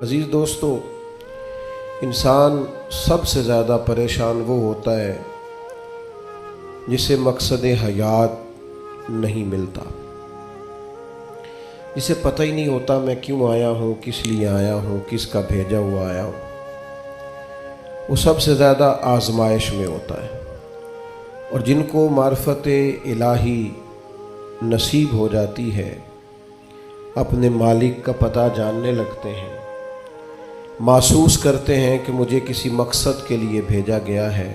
عزیز دوستو، انسان سب سے زیادہ پریشان وہ ہوتا ہے جسے مقصد حیات نہیں ملتا، جسے پتہ ہی نہیں ہوتا میں کیوں آیا ہوں، کس لیے آیا ہوں، کس کا بھیجا ہوا آیا ہوں۔ وہ سب سے زیادہ آزمائش میں ہوتا ہے، اور جن کو معرفت الہی نصیب ہو جاتی ہے اپنے مالک کا پتہ جاننے لگتے ہیں، محسوس کرتے ہیں کہ مجھے کسی مقصد کے لیے بھیجا گیا ہے،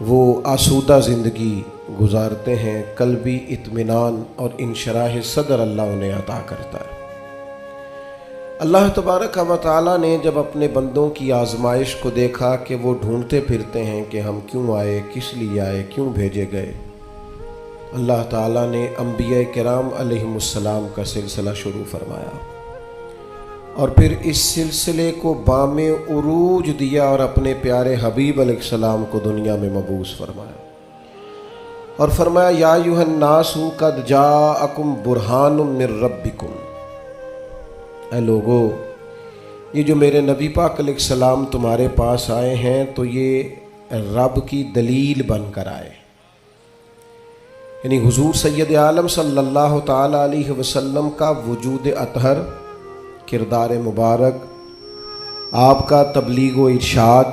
وہ آسودہ زندگی گزارتے ہیں، قلبی اطمینان اور انشراح صدر اللہ انہیں عطا کرتا ہے۔ اللہ تبارک و تعالیٰ نے جب اپنے بندوں کی آزمائش کو دیکھا کہ وہ ڈھونڈتے پھرتے ہیں کہ ہم کیوں آئے، کس لیے آئے، کیوں بھیجے گئے، اللہ تعالیٰ نے انبیاء کرام علیہم السلام کا سلسلہ شروع فرمایا، اور پھر اس سلسلے کو بام عروج دیا اور اپنے پیارے حبیب علیہ السلام کو دنیا میں مبعوث فرمایا، اور فرمایا یا ایھا الناس قد جاءکم برہان من ربکم، اے لوگو یہ جو میرے نبی پاک علیہ السلام تمہارے پاس آئے ہیں تو یہ رب کی دلیل بن کر آئے، یعنی حضور سید عالم صلی اللہ تعالی علیہ وسلم کا وجود اطہر، کردار مبارک، آپ کا تبلیغ و ارشاد،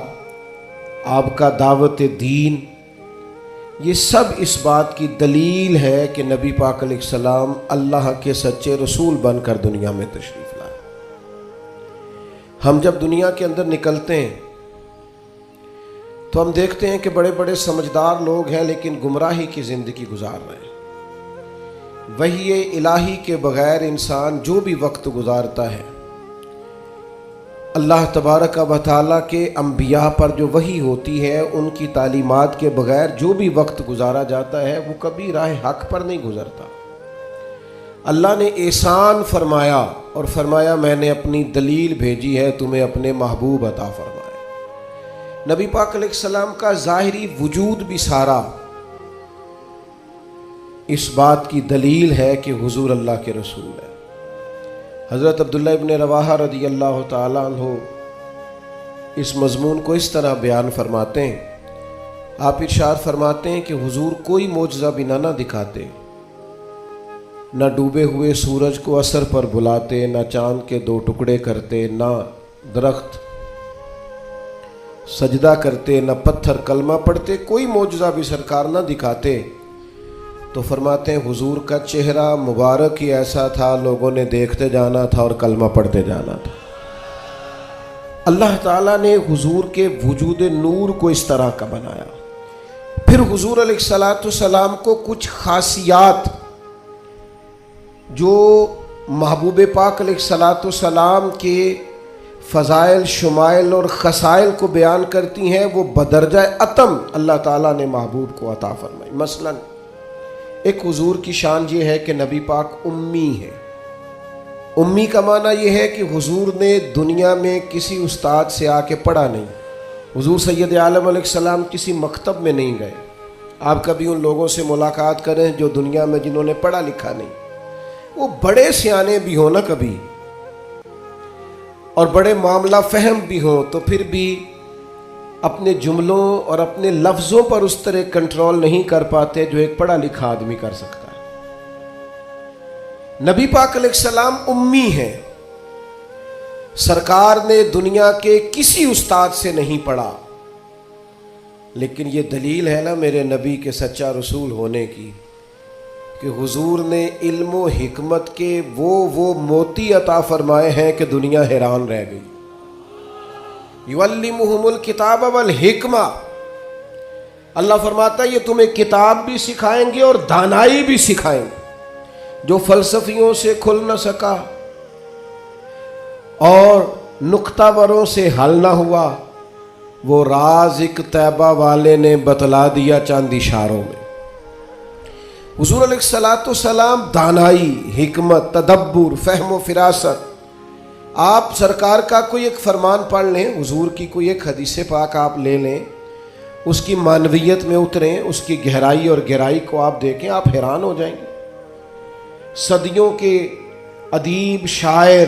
آپ کا دعوت دین، یہ سب اس بات کی دلیل ہے کہ نبی پاک علیہ السلام اللہ کے سچے رسول بن کر دنیا میں تشریف لائے۔ ہم جب دنیا کے اندر نکلتے ہیں تو ہم دیکھتے ہیں کہ بڑے بڑے سمجھدار لوگ ہیں لیکن گمراہی کی زندگی گزار رہے ہیں۔ وحی الہی کے بغیر انسان جو بھی وقت گزارتا ہے، اللہ تبارک و تعالیٰ کے انبیاء پر جو وحی ہوتی ہے ان کی تعلیمات کے بغیر جو بھی وقت گزارا جاتا ہے وہ کبھی راہ حق پر نہیں گزرتا۔ اللہ نے احسان فرمایا اور فرمایا میں نے اپنی دلیل بھیجی ہے تمہیں اپنے محبوب عطا فرمائے۔ نبی پاک علیہ السلام کا ظاہری وجود بھی سارا اس بات کی دلیل ہے کہ حضور اللہ کے رسول ہے۔ حضرت عبداللہ ابن رواحہ رضی اللہ تعالیٰ عنہ اس مضمون کو اس طرح بیان فرماتے ہیں، آپ ارشاد فرماتے ہیں کہ حضور کوئی معجزہ بھی نہ دکھاتے، نہ ڈوبے ہوئے سورج کو عصر پر بلاتے، نہ چاند کے 2 ٹکڑے کرتے، نہ درخت سجدہ کرتے، نہ پتھر کلمہ پڑھتے، کوئی معجزہ بھی سرکار نہ دکھاتے، تو فرماتے ہیں حضور کا چہرہ مبارک ہی ایسا تھا لوگوں نے دیکھتے جانا تھا اور کلمہ پڑھتے جانا تھا۔ اللہ تعالیٰ نے حضور کے وجود نور کو اس طرح کا بنایا۔ پھر حضور علیہ السلام کو کچھ خاصیات جو محبوب پاک علیہ السلام کے فضائل، شمائل اور خصائل کو بیان کرتی ہیں، وہ بدرجہ اتم اللہ تعالیٰ نے محبوب کو عطا فرمائی۔ مثلا ایک حضور کی شان یہ ہے کہ نبی پاک امی ہے۔ امی کا معنی یہ ہے کہ حضور نے دنیا میں کسی استاد سے آ کے پڑھا نہیں، حضور سید عالم علیہ السلام کسی مکتب میں نہیں گئے۔ آپ کبھی ان لوگوں سے ملاقات کریں جو دنیا میں جنہوں نے پڑھا لکھا نہیں، وہ بڑے سیانے بھی ہوں نا کبھی اور بڑے معاملہ فہم بھی ہوں، تو پھر بھی اپنے جملوں اور اپنے لفظوں پر اس طرح کنٹرول نہیں کر پاتے جو ایک پڑھا لکھا آدمی کر سکتا ہے۔ نبی پاک علیہ السلام امی ہیں، سرکار نے دنیا کے کسی استاد سے نہیں پڑھا، لیکن یہ دلیل ہے نا میرے نبی کے سچا رسول ہونے کی کہ حضور نے علم و حکمت کے وہ موتی عطا فرمائے ہیں کہ دنیا حیران رہ گئی۔ یعلمہم الکتاب والحکمہ، اللہ فرماتا ہے یہ تمہیں کتاب بھی سکھائیں گے اور دانائی بھی سکھائیں گے۔ جو فلسفیوں سے کھل نہ سکا اور نکتہ وروں سے حل نہ ہوا، وہ راز ایک طیبہ والے نے بتلا دیا چند اشاروں میں۔ حضور علیہ السلام دانائی، حکمت، تدبر، فہم و فراست، آپ سرکار کا کوئی ایک فرمان پڑھ لیں، حضور کی کوئی ایک حدیث پاک آپ لے لیں، اس کی معنویت میں اتریں، اس کی گہرائی اور گہرائی کو آپ دیکھیں، آپ حیران ہو جائیں گے۔ صدیوں کے ادیب، شاعر،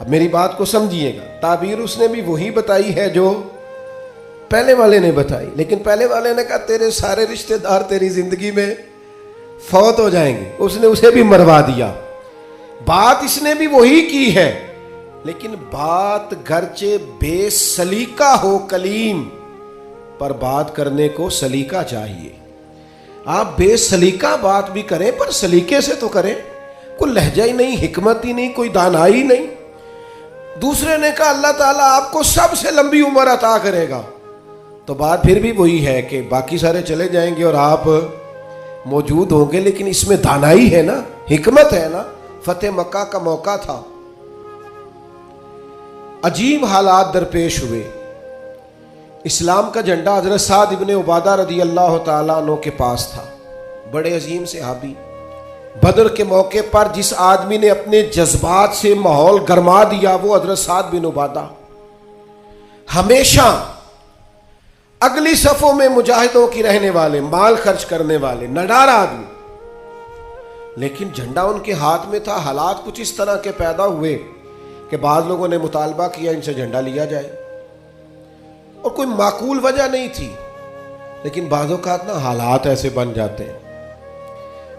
اب میری بات کو سمجھیے گا، تعبیر اس نے بھی وہی بتائی ہے جو پہلے والے نے بتائی، لیکن پہلے والے نے کہا تیرے سارے رشتہ دار تیری زندگی میں فوت ہو جائیں گے، اس نے اسے بھی مروا دیا۔ بات اس نے بھی وہی کی ہے، لیکن بات گرچہ بے سلیقہ ہو کلیم، پر بات کرنے کو سلیقہ چاہیے۔ آپ بے سلیقہ بات بھی کریں پر سلیقے سے تو کریں، کوئی لہجہ ہی نہیں، حکمت ہی نہیں، کوئی دانائی نہیں۔ دوسرے نے کہا اللہ تعالیٰ آپ کو سب سے لمبی عمر عطا کرے گا، تو بات پھر بھی وہی ہے کہ باقی سارے چلے جائیں گے اور آپ موجود ہوں گے، لیکن اس میں دانائی ہے نا، حکمت ہے نا۔ فتح مکہ کا موقع تھا، عجیب حالات درپیش ہوئے۔ اسلام کا جھنڈا حضرت سعد ابن عبادہ رضی اللہ تعالیٰ عنہ کے پاس تھا، بڑے عظیم صحابی۔ بدر کے موقع پر جس آدمی نے اپنے جذبات سے ماحول گرما دیا وہ حضرت سعد بن عبادہ، ہمیشہ اگلی صفوں میں مجاہدوں کی رہنے والے، مال خرچ کرنے والے، نڈار آدمی، لیکن جھنڈا ان کے ہاتھ میں تھا۔ حالات کچھ اس طرح کے پیدا ہوئے کہ بعض لوگوں نے مطالبہ کیا ان سے جھنڈا لیا جائے، اور کوئی معقول وجہ نہیں تھی، لیکن بعض اوقات نا حالات ایسے بن جاتے ہیں۔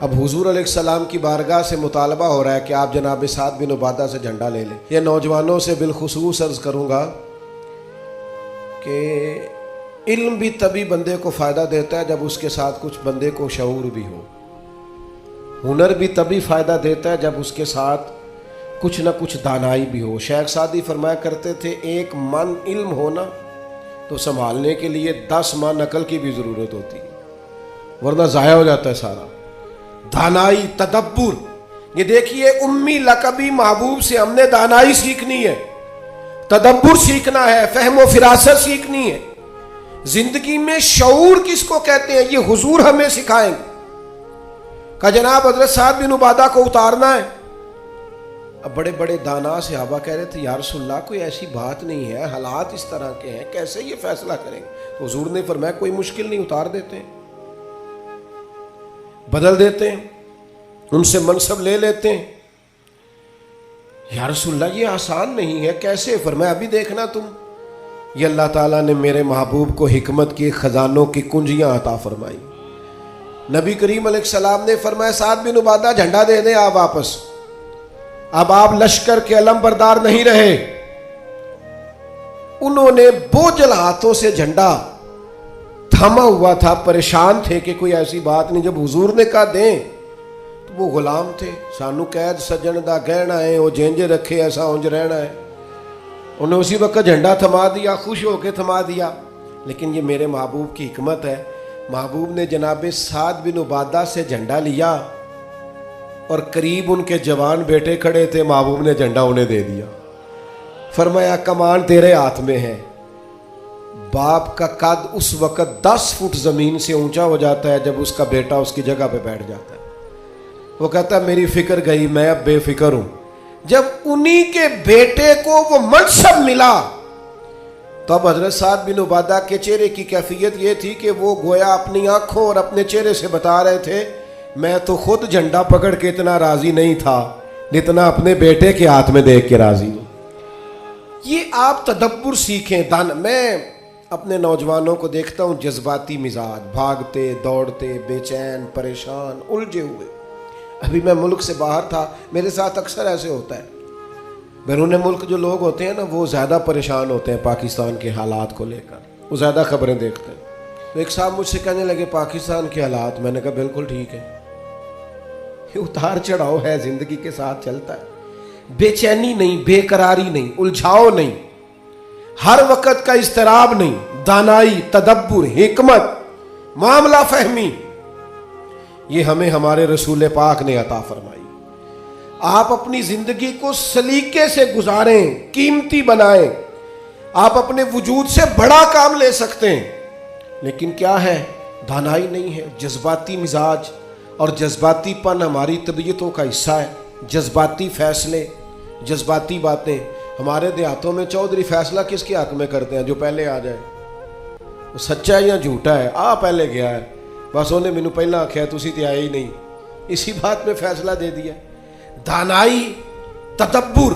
اب حضور علیہ السلام کی بارگاہ سے مطالبہ ہو رہا ہے کہ آپ جناب سعد بن عبادہ سے جھنڈا لے لیں۔ یہ نوجوانوں سے بالخصوص عرض کروں گا کہ علم بھی تبھی بندے کو فائدہ دیتا ہے جب اس کے ساتھ کچھ بندے کو شعور بھی ہو، ہنر بھی تبھی فائدہ دیتا ہے جب اس کے ساتھ کچھ نہ کچھ دانائی بھی ہو۔ شیخ سعدی فرمایا کرتے تھے 1 من علم ہونا تو سنبھالنے کے لیے 10 من عقل کی بھی ضرورت ہوتی ہے، ورنہ ضائع ہو جاتا ہے سارا۔ دانائی، تدبر، یہ دیکھیے امی لقبی محبوب سے ہم نے دانائی سیکھنی ہے، تدبر سیکھنا ہے، فہم و فراست سیکھنی ہے۔ زندگی میں شعور کس کو کہتے ہیں یہ حضور ہمیں سکھائیں گے۔ کہ جناب حضرت سعد بن عبادہ کو اتارنا ہے، اب بڑے بڑے دانا صحابہ کہہ رہے تھے یا رسول اللہ کوئی ایسی بات نہیں ہے، حالات اس طرح کے ہیں، کیسے یہ فیصلہ کریں گے؟ تو حضور نے فرمایا کوئی مشکل نہیں، اتار دیتے ہیں، بدل دیتے ہیں، ان سے منصب لے لیتے ہیں۔ یا رسول اللہ یہ آسان نہیں ہے، کیسے؟ فرمایا ابھی دیکھنا تم، یہ اللہ تعالیٰ نے میرے محبوب کو حکمت کی خزانوں کی کنجیاں عطا فرمائی۔ نبی کریم علیہ السلام نے فرمایا سعد بن عبادہ جھنڈا دے دیں آپ واپس، اب آپ لشکر کے علم بردار نہیں رہے۔ انہوں نے بوجھل ہاتھوں سے جھنڈا تھاما ہوا تھا، پریشان تھے کہ کوئی ایسی بات نہیں۔ جب حضور نے کہا دیں تو وہ غلام تھے، سانو قید سجن دا گہنا ہے، وہ جینج رکھے ایسا اونج رہنا ہے۔ انہیں اسی وقت جھنڈا تھما دیا، خوش ہو کے تھما دیا۔ لیکن یہ میرے محبوب کی حکمت ہے، محبوب نے جناب سعد بن عبادہ سے جھنڈا لیا اور قریب ان کے جوان بیٹے کھڑے تھے، محبوب نے جھنڈا انہیں دے دیا، فرمایا کمان تیرے ہاتھ میں ہے۔ باپ کا قد اس وقت 10 فٹ زمین سے اونچا ہو جاتا ہے جب اس کا بیٹا اس کی جگہ پہ بیٹھ جاتا ہے۔ وہ کہتا ہے میری فکر گئی، میں اب بے فکر ہوں۔ جب انہی کے بیٹے کو وہ منصب ملا تو اب حضرت سعد بن عبادہ کے چہرے کی کیفیت یہ تھی کہ وہ گویا اپنی آنکھوں اور اپنے چہرے سے بتا رہے تھے میں تو خود جھنڈا پکڑ کے اتنا راضی نہیں تھا جتنا اپنے بیٹے کے ہاتھ میں دیکھ کے راضی ہوں۔ یہ آپ تدبر سیکھیں۔ میں اپنے نوجوانوں کو دیکھتا ہوں جذباتی مزاج، بھاگتے دوڑتے، بے چین، پریشان، الجھے ہوئے۔ ابھی میں ملک سے باہر تھا، میرے ساتھ اکثر ایسے ہوتا ہے، بیرون ملک جو لوگ ہوتے ہیں نا وہ زیادہ پریشان ہوتے ہیں پاکستان کے حالات کو لے کر، وہ زیادہ خبریں دیکھتے ہیں۔ تو ایک صاحب مجھ سے کہنے لگے پاکستان کے حالات، میں نے کہا بالکل ٹھیک ہے، یہ اتار چڑھاؤ ہے، زندگی کے ساتھ چلتا ہے، بے چینی نہیں، بے قراری نہیں، الجھاؤ نہیں، ہر وقت کا اضطراب نہیں، دانائی، تدبر، حکمت، معاملہ فہمی، یہ ہمیں ہمارے رسول پاک نے عطا فرمائی۔ آپ اپنی زندگی کو سلیقے سے گزاریں، قیمتی بنائیں۔ آپ اپنے وجود سے بڑا کام لے سکتے ہیں، لیکن کیا ہے؟ دانائی نہیں ہے، جذباتی مزاج، اور جذباتی پن ہماری طبیعتوں کا حصہ ہے۔ جذباتی فیصلے، جذباتی باتیں۔ ہمارے دیہاتوں میں چودھری فیصلہ کس کے حق میں کرتے ہیں؟ جو پہلے آ جائے، وہ سچا ہے یا جھوٹا ہے، پہلے گیا ہے، بس انہیں مینوں پہلا آخیا تسی تے آئے ہی نہیں، اسی بات میں فیصلہ دے دیا۔ دانائی، تدبر،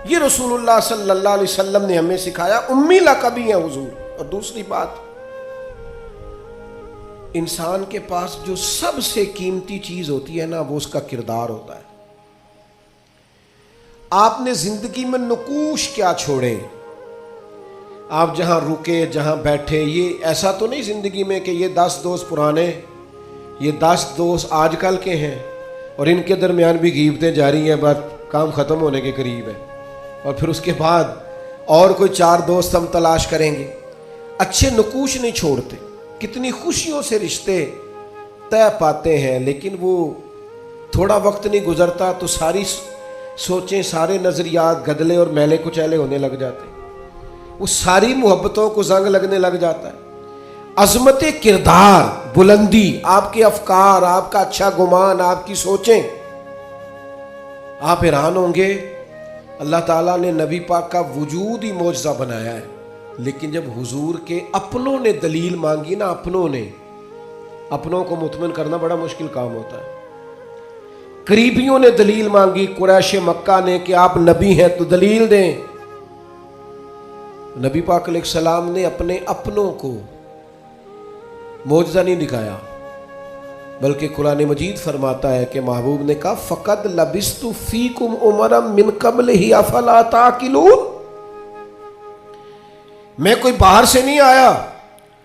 یہ رسول اللہ صلی اللہ علیہ وسلم نے ہمیں سکھایا، امی لقبی ہیں حضور۔ اور دوسری بات، انسان کے پاس جو سب سے قیمتی چیز ہوتی ہے نا، وہ اس کا کردار ہوتا ہے۔ آپ نے زندگی میں نقوش کیا چھوڑے، آپ جہاں رکے، جہاں بیٹھے، یہ ایسا تو نہیں زندگی میں کہ یہ 10 دوست پرانے، یہ 10 دوست آج کل کے ہیں اور ان کے درمیان بھی غیبتیں جاری ہیں، بس کام ختم ہونے کے قریب ہے، اور پھر اس کے بعد اور کوئی 4 دوست ہم تلاش کریں گے۔ اچھے نقوش نہیں چھوڑتے، کتنی خوشیوں سے رشتے طے پاتے ہیں، لیکن وہ تھوڑا وقت نہیں گزرتا تو ساری سوچیں، سارے نظریات گدلے اور میلے کچیلے ہونے لگ جاتے ہیں، وہ ساری محبتوں کو زنگ لگنے لگ جاتا ہے۔ عظمت کردار، بلندی، آپ کے افکار، آپ کا اچھا گمان، آپ کی سوچیں، آپ حیران ہوں گے اللہ تعالیٰ نے نبی پاک کا وجود ہی معجزہ بنایا ہے، لیکن جب حضور کے اپنوں نے دلیل مانگی نا، اپنوں کو مطمئن کرنا بڑا مشکل کام ہوتا ہے۔ قریبیوں نے دلیل مانگی، قریش مکہ نے، کہ آپ نبی ہیں تو دلیل دیں۔ نبی پاک علیہ السلام نے اپنے اپنوں کو معجزہ نہیں دکھایا، بلکہ قرآن مجید فرماتا ہے کہ محبوب نے کہا فقد لبثت فیکم عمرا من قبلہ افلا تعقلون، میں کوئی باہر سے نہیں آیا،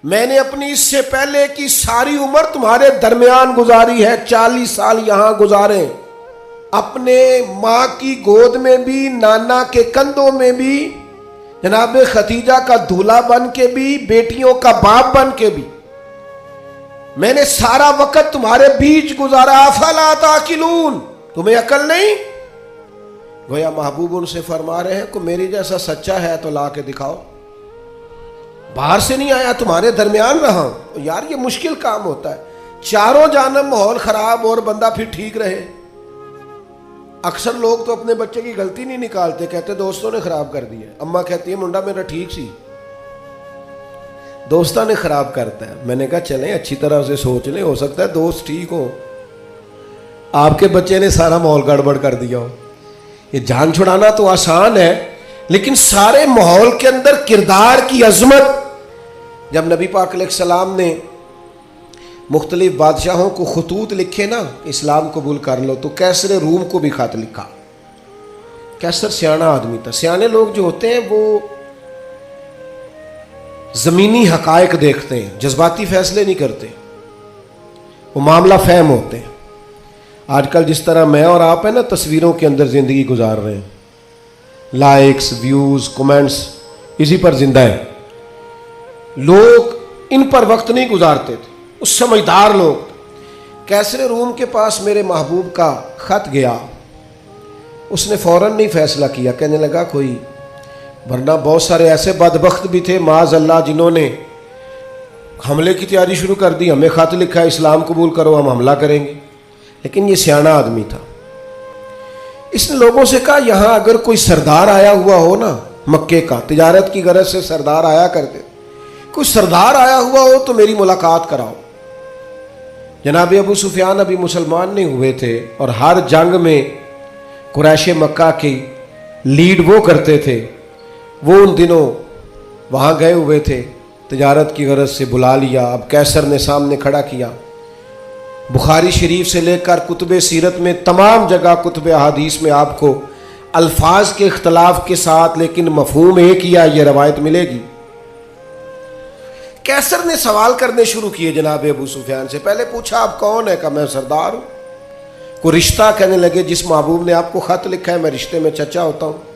میں نے اپنی اس سے پہلے کی ساری عمر تمہارے درمیان گزاری ہے، 40 سال یہاں گزارے، اپنے ماں کی گود میں بھی، نانا کے کندھوں میں بھی، جناب ختیجہ کا دولہا بن کے بھی، بیٹیوں کا باپ بن کے بھی، میں نے سارا وقت تمہارے بیچ گزارا، افلا تعقلون، تمہیں عقل نہیں؟ گویا محبوب ان سے فرما رہے ہیں کہ میری جیسا سچا ہے تو لا کے دکھاؤ، باہر سے نہیں آیا، تمہارے درمیان رہا ہوں۔ یار یہ مشکل کام ہوتا ہے، چاروں جانب ماحول خراب اور بندہ پھر ٹھیک رہے۔ اکثر لوگ تو اپنے بچے کی غلطی نہیں نکالتے، کہتے دوستوں نے خراب کر دیا، اماں کہتی ہے منڈا میرا ٹھیک سی، دوستوں نے خراب کرتا ہے۔ میں نے کہا چلیں اچھی طرح سے سوچ لیں، ہو سکتا ہے دوست ٹھیک ہو، آپ کے بچے نے سارا ماحول گڑبڑ کر دیا ہو۔ یہ جان چھڑانا تو آسان ہے، لیکن سارے ماحول کے اندر کردار کی عظمت۔ جب نبی پاک علیہ السلام نے مختلف بادشاہوں کو خطوط لکھے نا، اسلام قبول کر لو، تو کیسر روم کو بھی خط لکھا۔ کیسر سیانا آدمی تھا۔ سیانے لوگ جو ہوتے ہیں وہ زمینی حقائق دیکھتے ہیں، جذباتی فیصلے نہیں کرتے، وہ معاملہ فہم ہوتے ہیں۔ آج کل جس طرح میں اور آپ ہیں نا تصویروں کے اندر زندگی گزار رہے ہیں، لائکس، ویوز، کومنٹس، اسی پر زندہ ہیں۔ لوگ ان پر وقت نہیں گزارتے تھے، اس سمجھدار لوگ۔ کیسر روم کے پاس میرے محبوب کا خط گیا، اس نے فوراً نہیں فیصلہ کیا، کہنے لگا کوئی، ورنہ بہت سارے ایسے بدبخت بھی تھے معاذ اللہ جنہوں نے حملے کی تیاری شروع کر دی، ہمیں خط لکھا ہے اسلام قبول کرو ہم حملہ کریں گے، لیکن یہ سیانا آدمی تھا۔ اس نے لوگوں سے کہا یہاں اگر کوئی سردار آیا ہوا ہو نا، مکے کا، تجارت کی غرض سے سردار آیا کرتے، کوئی سردار آیا ہوا ہو تو میری ملاقات کراؤ۔ جناب ابو سفیان ابھی مسلمان نہیں ہوئے تھے، اور ہر جنگ میں قریش مکہ کی لیڈ وہ کرتے تھے، وہ ان دنوں وہاں گئے ہوئے تھے، تجارت کی غرض سے بلا لیا۔ اب کیسر نے سامنے کھڑا کیا، بخاری شریف سے لے کر کتب سیرت میں تمام جگہ، کتب احادیث میں آپ کو الفاظ کے اختلاف کے ساتھ لیکن مفہوم ایک ہی یہ روایت ملے گی۔ کیسر نے سوال کرنے شروع کیے جناب ابو سفیان سے۔ پہلے پوچھا آپ کون ہے؟ کہا میں سردار ہوں۔ کوئی رشتہ؟ کہنے لگے جس محبوب نے آپ کو خط لکھا ہے میں رشتے میں چچا ہوتا ہوں۔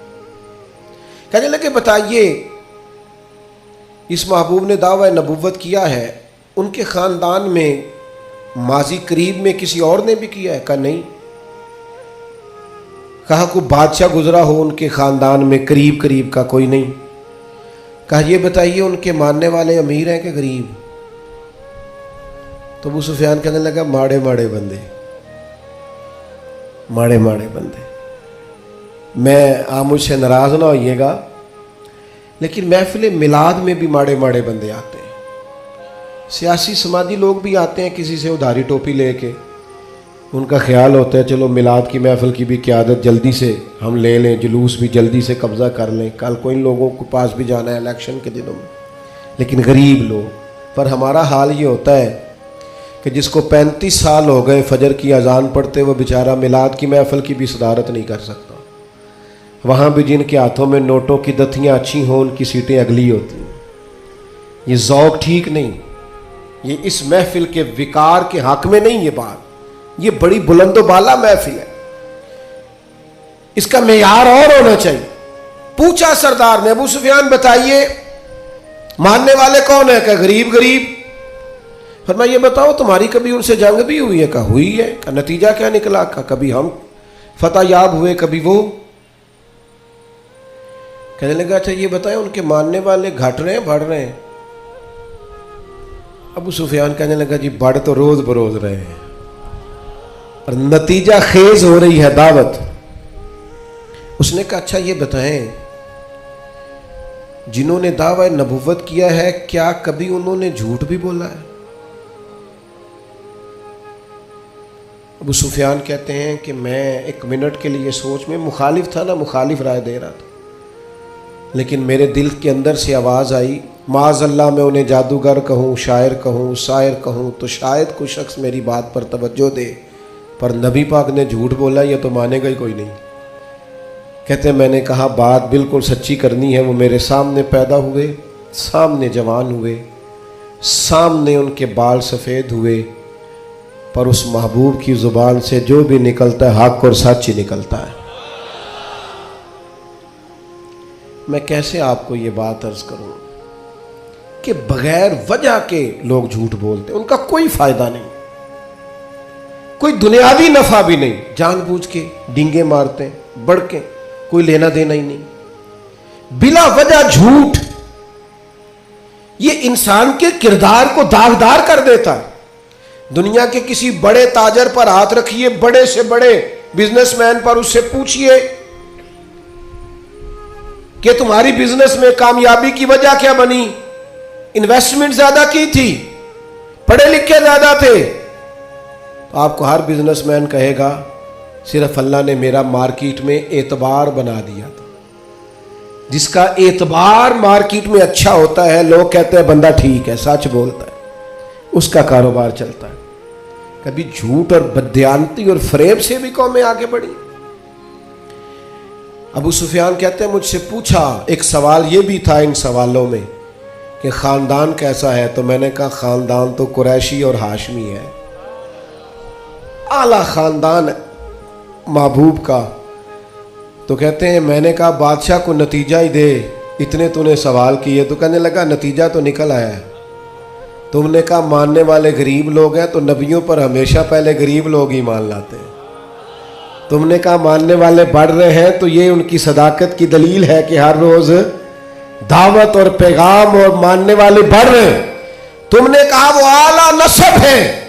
کہنے لگے بتائیے، اس محبوب نے دعویٰ نبوت کیا ہے، ان کے خاندان میں ماضی قریب میں کسی اور نے بھی کیا ہے؟ کہا نہیں۔ کہا کوئی بادشاہ گزرا ہو ان کے خاندان میں قریب کا؟ کوئی نہیں۔ کہا یہ بتائیے ان کے ماننے والے امیر ہیں کہ غریب؟ تو ابو سفیان کہنے لگا ماڑے ماڑے بندے، ماڑے ماڑے بندے۔ میں آپ مجھ سے ناراض نہ ہوئیے گا، لیکن محفل میلاد میں بھی ماڑے ماڑے بندے آتے ہیں، سیاسی سماجی لوگ بھی آتے ہیں کسی سے ادھاری ٹوپی لے کے، ان کا خیال ہوتا ہے چلو میلاد کی محفل کی بھی قیادت جلدی سے ہم لے لیں، جلوس بھی جلدی سے قبضہ کر لیں، کل کو ان لوگوں کو پاس بھی جانا ہے الیکشن کے دنوں میں۔ لیکن غریب لوگ، پر ہمارا حال یہ ہوتا ہے کہ جس کو 35 سال ہو گئے فجر کی اذان پڑھتے، وہ بیچارہ میلاد کی محفل کی بھی صدارت نہیں کر سکتا۔ وہاں بھی جن کے ہاتھوں میں نوٹوں کی دتیاں اچھی ہوں ان کی سیٹیں اگلی ہوتی ہیں۔ یہ ذوق ٹھیک نہیں، یہ اس محفل کے وقار کے حق میں نہیں۔ یہ بات یہ بڑی بلند و بالا محفل ہے، اس کا معیار اور ہونا چاہیے۔ پوچھا سردار نے، ابو سفیان بتائیے ماننے والے کون ہیں؟ کہ غریب غریب۔ فرمایا یہ بتاؤ تمہاری کبھی ان سے جنگ بھی ہوئی ہے؟ کہا ہوئی ہے۔ کہ نتیجہ کیا نکلا؟ کہا کبھی ہم فتح یاب ہوئے کبھی وہ۔ کہنے لگا اچھا یہ بتائیں ان کے ماننے والے گھٹ رہے ہیں بڑھ رہے ہیں؟ ابو سفیان کہنے لگا جی بڑھ تو روز بروز رہے ہیں، اور نتیجہ خیز ہو رہی ہے دعوت۔ اس نے کہا اچھا یہ بتائیں جنہوں نے دعوی نبوت کیا ہے کیا کبھی انہوں نے جھوٹ بھی بولا ہے؟ ابو سفیان کہتے ہیں کہ میں ایک منٹ کے لیے سوچ میں مخالف تھا نا، مخالف رائے دے رہا تھا، لیکن میرے دل کے اندر سے آواز آئی معاذ اللہ میں انہیں جادوگر کہوں، شاعر کہوں، شاعر کہوں تو شاید کوئی شخص میری بات پر توجہ دے، پر نبی پاک نے جھوٹ بولا یہ تو مانے گا ہی کوئی نہیں۔ کہتے ہیں میں نے کہا بات بالکل سچی کرنی ہے۔ وہ میرے سامنے پیدا ہوئے، سامنے جوان ہوئے، سامنے ان کے بال سفید ہوئے، پر اس محبوب کی زبان سے جو بھی نکلتا ہے حق اور سچ ہی نکلتا ہے۔ میں کیسے آپ کو یہ بات عرض کروں کہ بغیر وجہ کے لوگ جھوٹ بولتے، ان کا کوئی فائدہ نہیں، کوئی دنیاوی نفع بھی نہیں، جان بوجھ کے ڈینگے مارتے ہیں، بڑھ کے کوئی لینا دینا ہی نہیں، بلا وجہ جھوٹ۔ یہ انسان کے کردار کو داغدار کر دیتا ہے۔ دنیا کے کسی بڑے تاجر پر ہاتھ رکھیے، بڑے سے بڑے بزنس مین پر، اس سے پوچھئے کہ تمہاری بزنس میں کامیابی کی وجہ کیا بنی؟ انویسٹمنٹ زیادہ کی تھی، پڑھے لکھے زیادہ تھے؟ تو آپ کو ہر بزنس مین کہے گا صرف اللہ نے میرا مارکیٹ میں اعتبار بنا دیا تھا۔ جس کا اعتبار مارکیٹ میں اچھا ہوتا ہے لوگ کہتے ہیں بندہ ٹھیک ہے، سچ بولتا ہے، اس کا کاروبار چلتا ہے۔ کبھی جھوٹ اور بددیانتی اور فریب سے بھی قومیں آگے بڑھی۔ ابو سفیان کہتے ہیں مجھ سے پوچھا، ایک سوال یہ بھی تھا ان سوالوں میں کہ خاندان کیسا ہے؟ تو میں نے کہا خاندان تو قریشی اور ہاشمی ہے، اعلیٰ خاندان محبوب کا۔ تو کہتے ہیں میں نے کہا بادشاہ کو نتیجہ ہی دے، اتنے تو نے سوال کیے۔ تو کہنے لگا نتیجہ تو نکل آیا ہے۔ تم نے کہا ماننے والے غریب لوگ ہیں، تو نبیوں پر ہمیشہ پہلے غریب لوگ ہی مان لاتے ہیں۔ تم نے کہا ماننے والے بڑھ رہے ہیں، تو یہ ان کی صداقت کی دلیل ہے کہ ہر روز دعوت اور پیغام اور ماننے والے بڑھ رہے ہیں۔ تم نے کہا وہ اعلیٰ نسب ہے،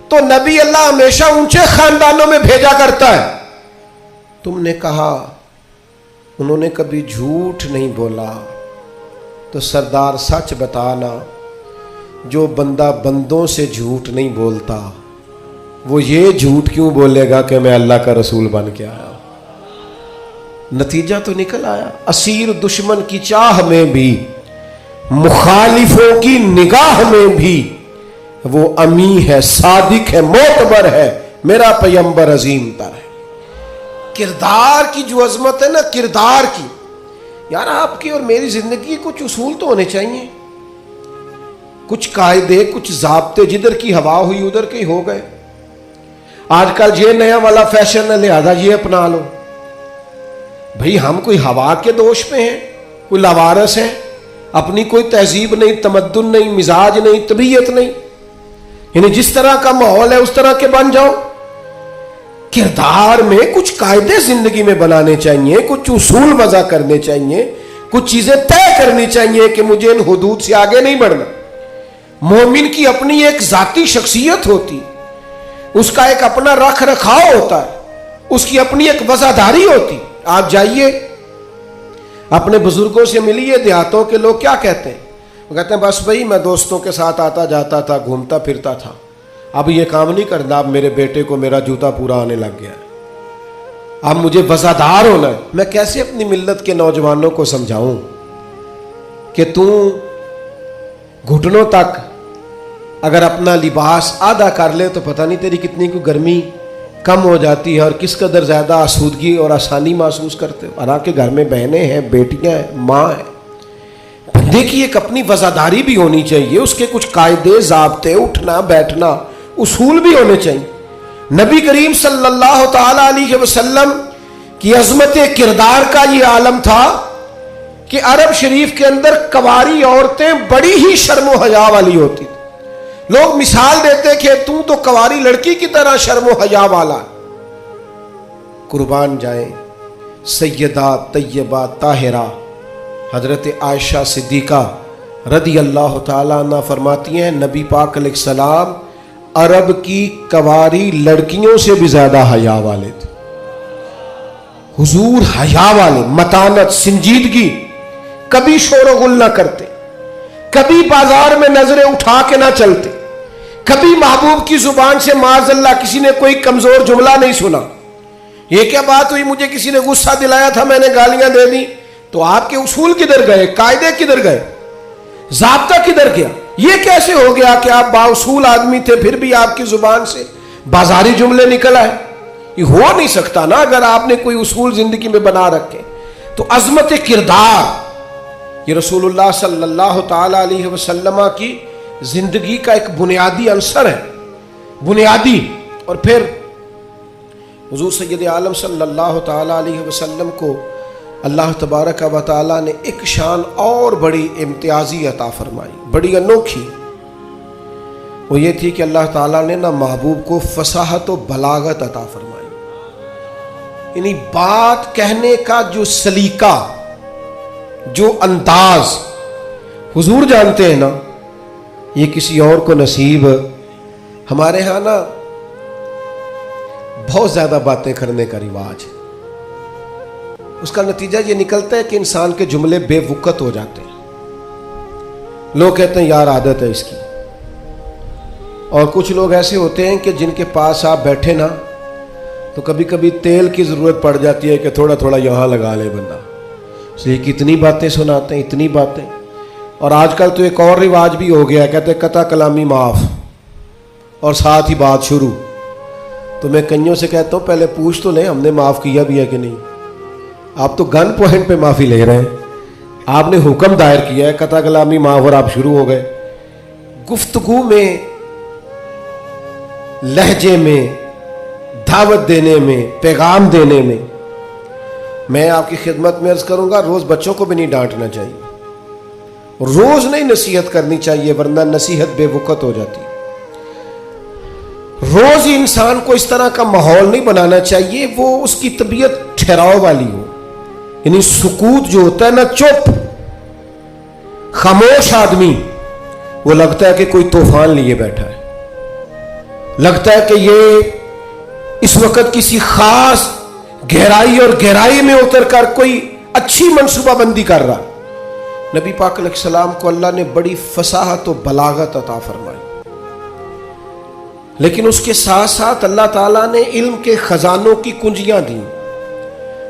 تو نبی اللہ ہمیشہ اونچے خاندانوں میں بھیجا کرتا ہے۔ تم نے کہا انہوں نے کبھی جھوٹ نہیں بولا، تو سردار سچ بتانا، جو بندہ بندوں سے جھوٹ نہیں بولتا وہ یہ جھوٹ کیوں بولے گا کہ میں اللہ کا رسول بن کے آیا؟ نتیجہ تو نکل آیا۔ اسیر دشمن کی چاہ میں بھی، مخالفوں کی نگاہ میں بھی وہ امی ہے، صادق ہے، معتبر ہے، میرا پیغمبر عظیم تر ہے۔ کردار کی جو عظمت ہے نا، کردار کی، یار آپ کی اور میری زندگی کچھ اصول تو ہونے چاہیے، کچھ قاعدے، کچھ ضابطے، جدھر کی ہوا ہوئی ادھر کے ہو گئے۔ آج کل یہ نیا والا فیشن ہے لہذا یہ اپنا لو۔ بھئی ہم کوئی ہوا کے دوش پہ ہیں، کوئی لاوارث ہیں، اپنی کوئی تہذیب نہیں، تمدن نہیں، مزاج نہیں، طبیعت نہیں، یعنی جس طرح کا ماحول ہے اس طرح کے بن جاؤ۔ کردار میں کچھ قاعدے زندگی میں بنانے چاہیے، کچھ اصول وضع کرنے چاہیے، کچھ چیزیں طے کرنی چاہیے کہ مجھے ان حدود سے آگے نہیں بڑھنا۔ مومن کی اپنی ایک ذاتی شخصیت ہوتی، اس کا ایک اپنا رکھ رکھاؤ ہوتا ہے، اس کی اپنی ایک وفاداری ہوتی۔ آپ جائیے اپنے بزرگوں سے ملیے، دیہاتوں کے لوگ کیا کہتے ہیں؟ وہ کہتے ہیں بس بھائی میں دوستوں کے ساتھ آتا جاتا تھا، گھومتا پھرتا تھا، اب یہ کام نہیں کرنا، اب میرے بیٹے کو میرا جوتا پورا آنے لگ گیا ہے، اب مجھے وفادار ہونا ہے۔ میں کیسے اپنی ملت کے نوجوانوں کو سمجھاؤں کہ تو گھٹنوں تک اگر اپنا لباس آدھا کر لے تو پتہ نہیں تیری کتنی کو گرمی کم ہو جاتی ہے اور کس قدر زیادہ آسودگی اور آسانی محسوس کرتے ہو۔ حالانکہ گھر میں بہنیں ہیں، بیٹیاں ہیں، ماں ہیں۔ بندے کی ایک اپنی وفاداری بھی ہونی چاہیے، اس کے کچھ قاعدے، ضابطے، اٹھنا بیٹھنا، اصول بھی ہونے چاہیے۔ نبی کریم صلی اللہ تعالی علیہ وسلم کی عظمت کردار کا یہ عالم تھا کہ عرب شریف کے اندر کنواری عورتیں بڑی ہی شرم و حیا والی ہوتی تھی۔ لوگ مثال دیتے کہ تو کنواری لڑکی کی طرح شرم و حیا والا۔ قربان جائیں سیدہ طیبہ طاہرہ حضرت عائشہ صدیقہ رضی اللہ تعالیٰ عنہ فرماتی ہیں نبی پاک علیہ السلام عرب کی کنواری لڑکیوں سے بھی زیادہ حیا والے تھے۔ حضور حیا والے، متانت، سنجیدگی، کبھی شور و غل نہ کرتے، کبھی بازار میں نظریں اٹھا کے نہ چلتے، کبھی محبوب کی زبان سے معاذ اللہ کسی نے کوئی کمزور جملہ نہیں سنا۔ یہ کیا بات ہوئی، مجھے کسی نے غصہ دلایا تھا میں نے گالیاں دے دی، تو آپ کے اصول کدھر گئے، قاعدے کدھر گئے، ضابطہ کدھر گیا؟ یہ کیسے ہو گیا کہ آپ بااصول آدمی تھے پھر بھی آپ کی زبان سے بازاری جملے نکل آئے؟ یہ ہو نہیں سکتا نا اگر آپ نے کوئی اصول زندگی میں بنا رکھے۔ تو عظمت کردار یہ رسول اللہ صلی اللہ تعالی علیہ وسلم کی زندگی کا ایک بنیادی عنصر ہے، بنیادی۔ اور پھر حضور سید عالم صلی اللہ تعالی علیہ وسلم کو اللہ تبارک و تعالی نے ایک شان اور بڑی امتیازی عطا فرمائی، بڑی انوکھی۔ وہ یہ تھی کہ اللہ تعالیٰ نے نہ محبوب کو فصاحت و بلاغت عطا فرمائی، یعنی بات کہنے کا جو سلیقہ، جو انداز حضور جانتے ہیں نا، یہ کسی اور کو نصیب۔ ہمارے ہاں نا بہت زیادہ باتیں کرنے کا رواج ہے، اس کا نتیجہ یہ نکلتا ہے کہ انسان کے جملے بے وقت ہو جاتے ہیں۔ لوگ کہتے ہیں یار عادت ہے اس کی، اور کچھ لوگ ایسے ہوتے ہیں کہ جن کے پاس آپ بیٹھے نا تو کبھی کبھی تیل کی ضرورت پڑ جاتی ہے کہ تھوڑا تھوڑا یہاں لگا لے بندہ، اس لیے کتنی باتیں سناتے ہیں، اتنی باتیں۔ اور آج کل تو ایک اور رواج بھی ہو گیا ہے، کہتے ہیں قطع کلامی معاف اور ساتھ ہی بات شروع۔ تو میں کئیوں سے کہتا ہوں پہلے پوچھ تو لیں ہم نے معاف کیا بھی ہے کہ نہیں۔ آپ تو گن پوائنٹ پہ معافی لے رہے ہیں، آپ نے حکم دائر کیا ہے قطع کلامی معاف اور آپ شروع ہو گئے۔ گفتگو میں، لہجے میں، دعوت دینے میں، پیغام دینے میں، میں آپ کی خدمت میں عرض کروں گا روز بچوں کو بھی نہیں ڈانٹنا چاہیے، روز نہیں نصیحت کرنی چاہیے ورنہ نصیحت بے وقت ہو جاتی۔ روز ہی انسان کو اس طرح کا ماحول نہیں بنانا چاہیے وہ اس کی طبیعت ٹھہراؤ والی ہو، یعنی سکوت جو ہوتا ہے نا، چپ خاموش آدمی، وہ لگتا ہے کہ کوئی طوفان لیے بیٹھا ہے، لگتا ہے کہ یہ اس وقت کسی خاص گہرائی اور گہرائی میں اتر کر کوئی اچھی منصوبہ بندی کر رہا۔ نبی پاک علیہ السلام کو اللہ نے بڑی فصاحت و بلاغت عطا فرمائی، لیکن اس کے ساتھ ساتھ اللہ تعالیٰ نے علم کے خزانوں کی کنجیاں دیں۔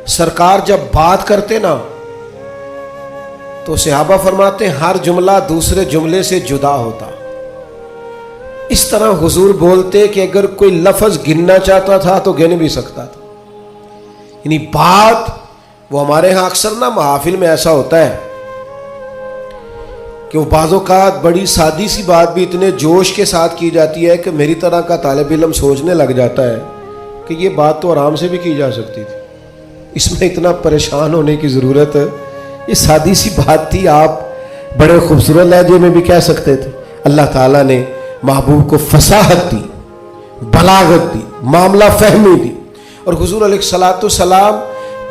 سرکار جب بات کرتے نا تو صحابہ فرماتے ہیں ہر جملہ دوسرے جملے سے جدا ہوتا، اس طرح حضور بولتے کہ اگر کوئی لفظ گننا چاہتا تھا تو گن بھی سکتا تھا۔ یعنی بات وہ ہمارے ہاں اکثر نا محافل میں ایسا ہوتا ہے کہ وہ بعض اوقات بڑی سادی سی بات بھی اتنے جوش کے ساتھ کی جاتی ہے کہ میری طرح کا طالب علم سوچنے لگ جاتا ہے کہ یہ بات تو آرام سے بھی کی جا سکتی تھی، اس میں اتنا پریشان ہونے کی ضرورت ہے، یہ سادی سی بات تھی، آپ بڑے خوبصورت لہجے میں بھی کہہ سکتے تھے۔ اللہ تعالیٰ نے محبوب کو فصاحت دی، بلاغت دی، معاملہ فہمی دی، اور حضور علیہ الصلوۃ والسلام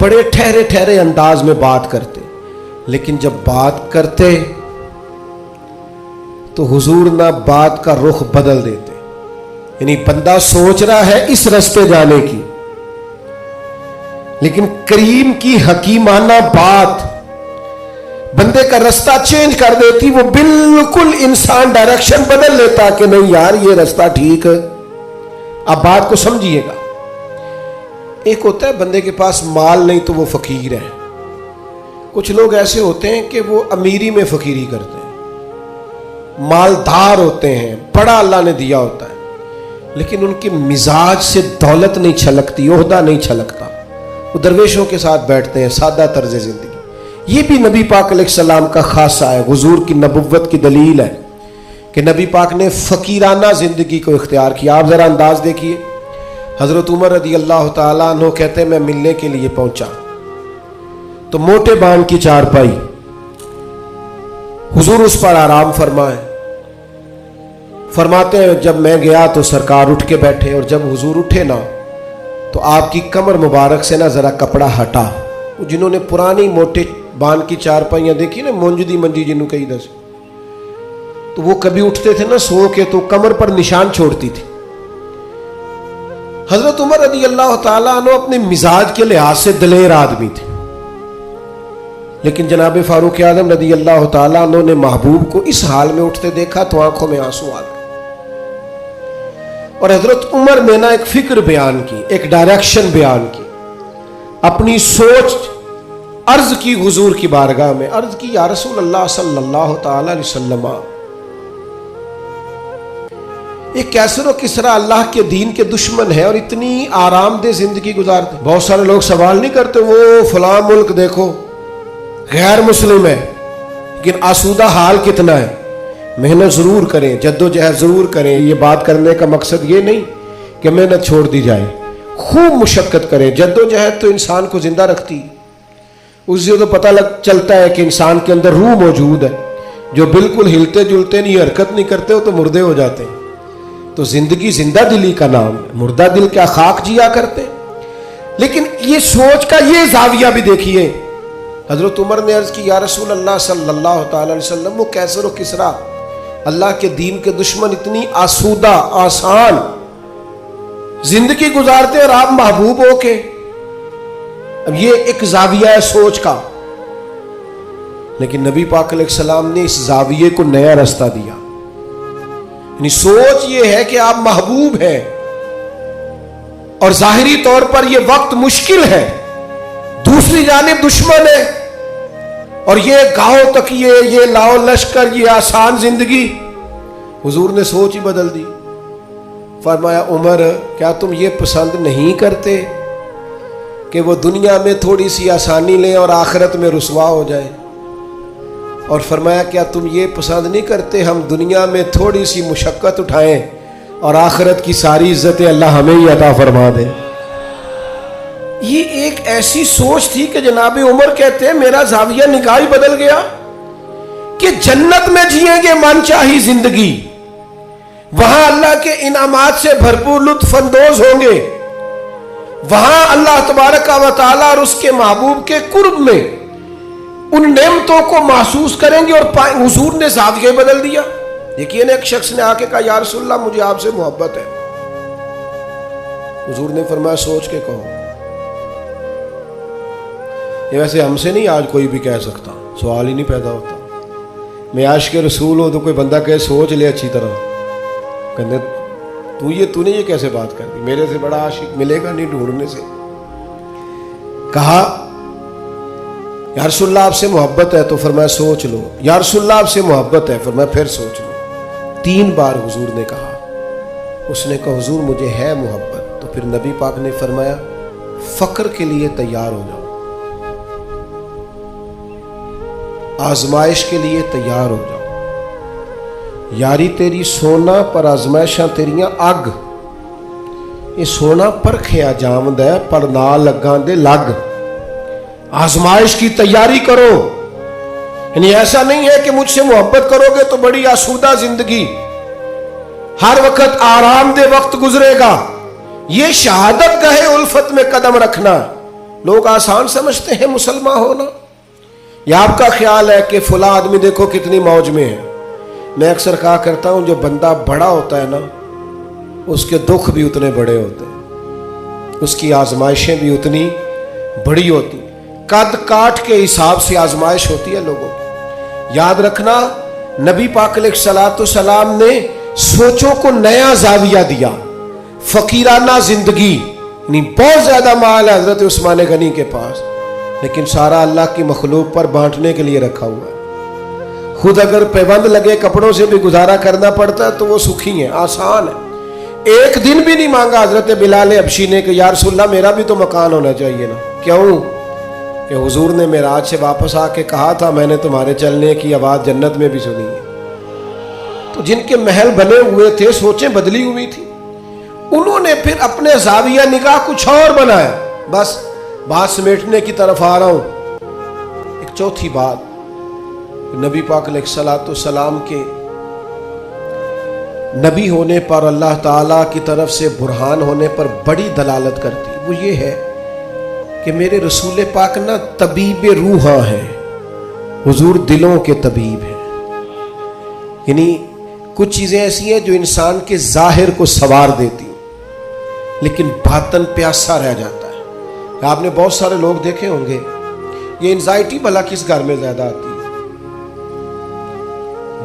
بڑے ٹھہرے ٹھہرے انداز میں بات کرتے، لیکن جب بات کرتے تو حضور نہ بات کا رخ بدل دیتے، یعنی بندہ سوچ رہا ہے اس رستے جانے کی، لیکن کریم کی حکیمانہ بات بندے کا رستہ چینج کر دیتی، وہ بالکل انسان ڈائریکشن بدل لیتا کہ نہیں یار یہ رستہ ٹھیک ہے۔ اب بات کو سمجھیے گا، ایک ہوتا ہے بندے کے پاس مال نہیں تو وہ فقیر ہے، کچھ لوگ ایسے ہوتے ہیں کہ وہ امیری میں فقیری کرتے ہیں، مالدار ہوتے ہیں، بڑا اللہ نے دیا ہوتا ہے، لیکن ان کے مزاج سے دولت نہیں چھلکتی، عہدہ نہیں چھلکتا، وہ درویشوں کے ساتھ بیٹھتے ہیں، سادہ طرز زندگی۔ یہ بھی نبی پاک علیہ السلام کا خاصہ ہے، حضور کی نبوت کی دلیل ہے کہ نبی پاک نے فقیرانہ زندگی کو اختیار کیا۔ آپ ذرا انداز دیکھیے، حضرت عمر رضی اللہ تعالیٰ عنہ کہتے ہیں میں ملنے کے لیے پہنچا تو موٹے بان کی چارپائی، حضور اس پر آرام فرمائے، فرماتے ہیں جب میں گیا تو سرکار اٹھ کے بیٹھے، اور جب حضور اٹھے نا تو آپ کی کمر مبارک سے نا ذرا کپڑا ہٹا۔ جنہوں نے پرانی موٹے بان کی چارپائیاں دیکھی نا، منجدی منجی جنہوں کئی دس، تو وہ کبھی اٹھتے تھے نا سو کے تو کمر پر نشان چھوڑتی تھی۔ حضرت عمر رضی اللہ تعالیٰ عنہ اپنے مزاج کے لحاظ سے دلیر آدمی تھے، لیکن جناب فاروق اعظم رضی اللہ تعالیٰ عنہ نے محبوب کو اس حال میں اٹھتے دیکھا تو آنکھوں میں آنسو آ گئے، اور حضرت عمر نے نا ایک فکر بیان کی، ایک ڈائریکشن بیان کی، اپنی سوچ عرض کی حضور کی بارگاہ میں، عرض کی یا رسول اللہ صلی اللہ تعالی علیہ وسلم، ایک کیسر و کسرا اللہ کے دین کے دشمن ہے اور اتنی آرام دہ زندگی گزارتے۔ بہت سارے لوگ سوال نہیں کرتے وہ فلاں ملک دیکھو غیر مسلم ہے لیکن آسودہ حال کتنا ہے۔ محنت ضرور کریں، جد و جہد ضرور کریں، یہ بات کرنے کا مقصد یہ نہیں کہ محنت چھوڑ دی جائے، خوب مشقت کریں۔ جد و جہد تو انسان کو زندہ رکھتی، اس سے تو پتہ چلتا ہے کہ انسان کے اندر روح موجود ہے، جو بالکل ہلتے جلتے نہیں، حرکت نہیں کرتے ہو تو مردے ہو جاتے ہیں۔ تو زندگی زندہ دلی کا نام ہے، مردہ دل کیا خاک جیا کرتے۔ لیکن یہ سوچ کا یہ زاویہ بھی دیکھیے، حضرت عمر نے عرض کی یا رسول اللہ صلی اللہ تعالی علیہ وسلم، وہ کیسر و کسرا اللہ کے دین کے دشمن اتنی آسودہ آسان زندگی گزارتے اور آپ محبوب ہو کے۔ اب یہ ایک زاویہ ہے سوچ کا، لیکن نبی پاک علیہ السلام نے اس زاویے کو نیا رستہ دیا۔ یعنی سوچ یہ ہے کہ آپ محبوب ہیں اور ظاہری طور پر یہ وقت مشکل ہے، دوسری جانب دشمن ہے، اور یہ گاؤں تک یہ لاؤ لشکر، یہ آسان زندگی۔ حضور نے سوچ ہی بدل دی، فرمایا عمر کیا تم یہ پسند نہیں کرتے کہ وہ دنیا میں تھوڑی سی آسانی لیں اور آخرت میں رسوا ہو جائیں؟ اور فرمایا کیا تم یہ پسند نہیں کرتے ہم دنیا میں تھوڑی سی مشقت اٹھائیں اور آخرت کی ساری عزتیں اللہ ہمیں ہی عطا فرما دے؟ یہ ایک ایسی سوچ تھی کہ جناب عمر کہتے ہیں میرا زاویہ نگاہ بدل گیا کہ جنت میں جئیں گے من چاہی زندگی، وہاں اللہ کے انعامات سے بھرپور لطف اندوز ہوں گے، وہاں اللہ تبارک و تعالی اور اس کے محبوب کے قرب میں ان نعمتوں کو محسوس کریں گے۔ اور حضور نے زاویہ بدل دیا۔ یقین ایک شخص نے آ کے کہا یا رسول اللہ مجھے آپ سے محبت ہے۔ حضور نے فرمایا سوچ کے کہو۔ یہ ویسے ہم سے نہیں آج کوئی بھی کہہ سکتا، سوال ہی نہیں پیدا ہوتا۔ میں عاشق رسول ہوں تو کوئی بندہ کہے سوچ لے اچھی طرح، کہنے تو نے یہ کیسے بات کر دی، میرے سے بڑا عاشق ملے گا نہیں ڈھونڈنے سے۔ کہا یا رسول اللہ آپ سے محبت ہے، تو فرمایا سوچ لو۔ یا رسول اللہ آپ سے محبت ہے، فرمایا پھر سوچ لو۔ 3 بار حضور نے کہا۔ اس نے کہا حضور مجھے ہے محبت، تو پھر نبی پاک نے فرمایا فقر کے لیے تیار ہو جاؤ، آزمائش کے لیے تیار ہو جاؤ۔ یاری تیری سونا پر آزمائشاں تیریاں اگ، یہ سونا پرکھیا جامد ہے پر نہ لگاں دے لگ۔ آزمائش کی تیاری کرو، یعنی ایسا نہیں ہے کہ مجھ سے محبت کرو گے تو بڑی آسودہ زندگی، ہر وقت آرام دہ وقت گزرے گا۔ یہ شہادت گاہ الفت میں قدم رکھنا لوگ آسان سمجھتے ہیں مسلمان ہونا۔ یا آپ کا خیال ہے کہ فلاں آدمی دیکھو کتنی موج میں ہے۔ میں اکثر کہا کرتا ہوں جو بندہ بڑا ہوتا ہے نا اس کے دکھ بھی اتنے بڑے ہوتے ہیں، اس کی آزمائشیں بھی اتنی بڑی ہوتی۔ قد کاٹ کے حساب سے آزمائش ہوتی ہے لوگوں کی۔ یاد رکھنا نبی پاک علیہ الصلوۃ والسلام نے سوچوں کو نیا زاویہ دیا، فقیرانہ زندگی، یعنی بہت زیادہ مال ہے حضرت عثمان غنی کے پاس، لیکن سارا اللہ کی مخلوق پر بانٹنے کے لیے رکھا ہوا ہے۔ خود اگر پیبند لگے کپڑوں سے بھی گزارا کرنا پڑتا ہے تو وہ سکھی ہیں، آسان ہے۔ ایک دن بھی نہیں مانگا حضرت بلال حبشی نے کہ یا رسول اللہ میرا بھی تو مکان ہونا چاہیے نا۔ کیوں؟ کہ حضور نے معراج سے واپس آ کے کہا تھا میں نے تمہارے چلنے کی آواز جنت میں بھی سنی ہے۔ تو جن کے محل بنے ہوئے تھے سوچیں بدلی ہوئی تھی، انہوں نے پھر اپنے زاویہ نگاہ کچھ اور بنایا۔ بس بات سمیٹنے کی طرف آ رہا ہوں۔ ایک چوتھی بات نبی پاک علیہ الصلوۃ والسلام کے نبی ہونے پر، اللہ تعالیٰ کی طرف سے برہان ہونے پر بڑی دلالت کرتی، وہ یہ ہے کہ میرے رسول پاک نا طبیب روحاں ہیں، حضور دلوں کے طبیب ہیں۔ یعنی کچھ چیزیں ایسی ہیں جو انسان کے ظاہر کو سنوار دیتی لیکن باطن پیاسا رہ جاتا ہے۔ آپ نے بہت سارے لوگ دیکھے ہوں گے، یہ انزائٹی بھلا کس گھر میں زیادہ آتی ہے،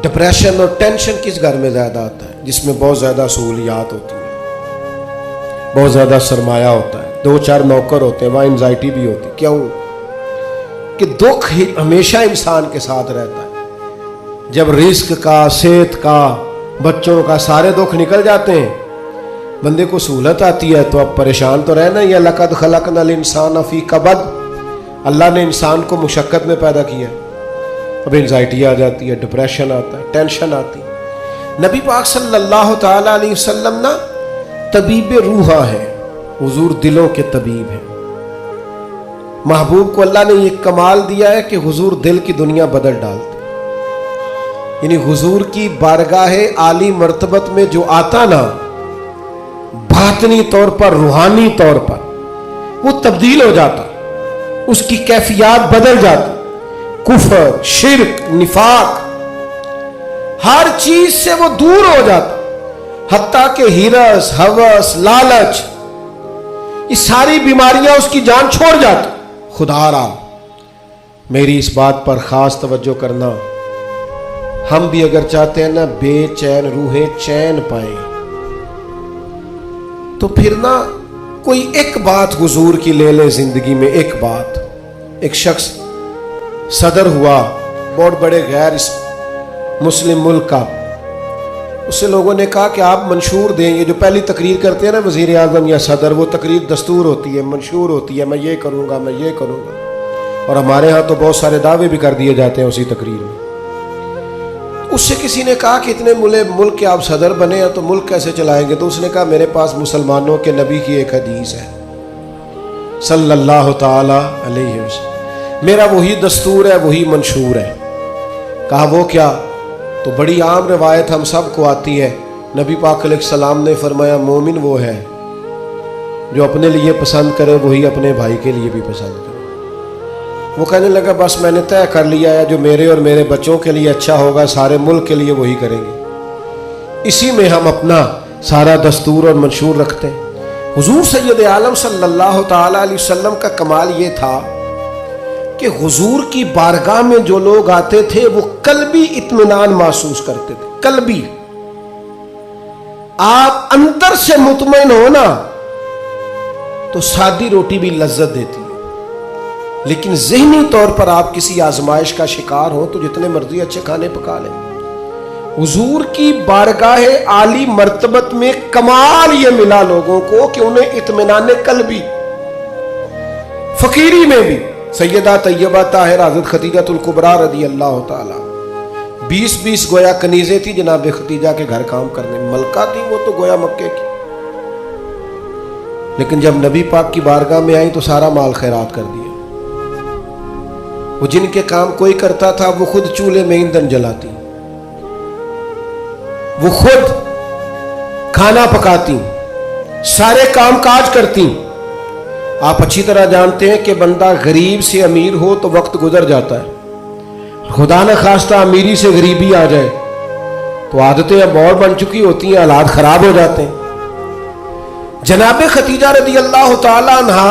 ڈپریشن اور ٹینشن کس گھر میں زیادہ آتا ہے، جس میں بہت زیادہ سہولیات ہوتی ہیں، بہت زیادہ سرمایہ ہوتا ہے، 2-4 نوکر ہوتے ہیں، وہاں انزائٹی بھی ہوتی۔ کیوں؟ کہ دکھ ہمیشہ انسان کے ساتھ رہتا ہے۔ جب رزق کا، صحت کا، بچوں کا سارے دکھ نکل جاتے ہیں، بندے کو سہولت آتی ہے تو اب پریشان تو رہنا ہی ہے۔ لقد خلقنا الانسان فی کبد، اللہ نے انسان کو مشقت میں پیدا کیا، اب انزائٹی آ جاتی ہے، ڈپریشن آتا ہے، ٹینشن آتی ہے۔ نبی پاک صلی اللہ تعالی علیہ وسلم نا طبیب روحاں ہے، حضور دلوں کے طبیب ہیں۔ محبوب کو اللہ نے یہ کمال دیا ہے کہ حضور دل کی دنیا بدل ڈالتے، یعنی حضور کی بارگاہ عالی مرتبت میں جو آتا نا، باطنی طور پر، روحانی طور پر وہ تبدیل ہو جاتا، اس کی کیفیات بدل جاتی، کفر، شرک، نفاق، ہر چیز سے وہ دور ہو جاتا، حتیٰ کہ ہرس، ہوس، لالچ، یہ ساری بیماریاں اس کی جان چھوڑ جاتی۔ خدا را میری اس بات پر خاص توجہ کرنا، ہم بھی اگر چاہتے ہیں نا بے چین روحیں چین پائیں تو پھر نا کوئی ایک بات حضور کی لے لے زندگی میں، ایک بات۔ ایک شخص صدر ہوا بہت بڑے غیر مسلم ملک کا، اس سے لوگوں نے کہا کہ آپ منشور دیں، یہ جو پہلی تقریر کرتے ہیں نا وزیر اعظم یا صدر، وہ تقریر دستور ہوتی ہے، منشور ہوتی ہے، میں یہ کروں گا، میں یہ کروں گا، اور ہمارے ہاں تو بہت سارے دعوے بھی کر دیے جاتے ہیں اسی تقریر میں۔ اس سے کسی نے کہا کہ اتنے ملک کے آپ صدر بنے ہیں تو ملک کیسے چلائیں گے؟ تو اس نے کہا میرے پاس مسلمانوں کے نبی کی ایک حدیث ہے صلی اللہ تعالی علیہ وسلم، میرا وہی دستور ہے، وہی منشور ہے۔ کہا وہ کیا؟ تو بڑی عام روایت ہم سب کو آتی ہے، نبی پاک علیہ السلام نے فرمایا مومن وہ ہے جو اپنے لیے پسند کرے وہی اپنے بھائی کے لیے بھی پسند کرے۔ وہ کہنے لگا بس میں نے طے کر لیا ہے، جو میرے اور میرے بچوں کے لیے اچھا ہوگا سارے ملک کے لیے وہی کریں گے، اسی میں ہم اپنا سارا دستور اور منشور رکھتے ہیں۔ حضور سید عالم صلی اللہ تعالی علیہ وسلم کا کمال یہ تھا کہ حضور کی بارگاہ میں جو لوگ آتے تھے وہ قلبی اطمینان محسوس کرتے تھے، قلبی۔ آپ اندر سے مطمئن ہو نا تو سادی روٹی بھی لذت دیتی ہے، لیکن ذہنی طور پر آپ کسی آزمائش کا شکار ہو تو جتنے مرضی اچھے کھانے پکا لیں۔ حضور کی بارگاہ عالی مرتبت میں کمال یہ ملا لوگوں کو کہ انہیں اطمینان قلبی، فقیری میں بھی۔ سیدہ طیبہ طاہرہ حضرت خدیجہ الکبریٰ رضی اللہ تعالی 20 گویا کنیزیں تھی جناب خدیجہ کے گھر کام کرنے، ملکہ تھی وہ تو گویا مکے کی، لیکن جب نبی پاک کی بارگاہ میں آئی تو سارا مال خیرات کر دیا۔ وہ جن کے کام کوئی کرتا تھا وہ خود چولہے میں ایندھن جلاتی، وہ خود کھانا پکاتی، سارے کام کاج کرتی۔ آپ اچھی طرح جانتے ہیں کہ بندہ غریب سے امیر ہو تو وقت گزر جاتا ہے، خدا نہ خواستہ امیری سے غریبی آ جائے تو عادتیں اب اور بن چکی ہوتی ہیں، حالات خراب ہو جاتے ہیں۔ جناب خدیجہ رضی اللہ تعالی عنہا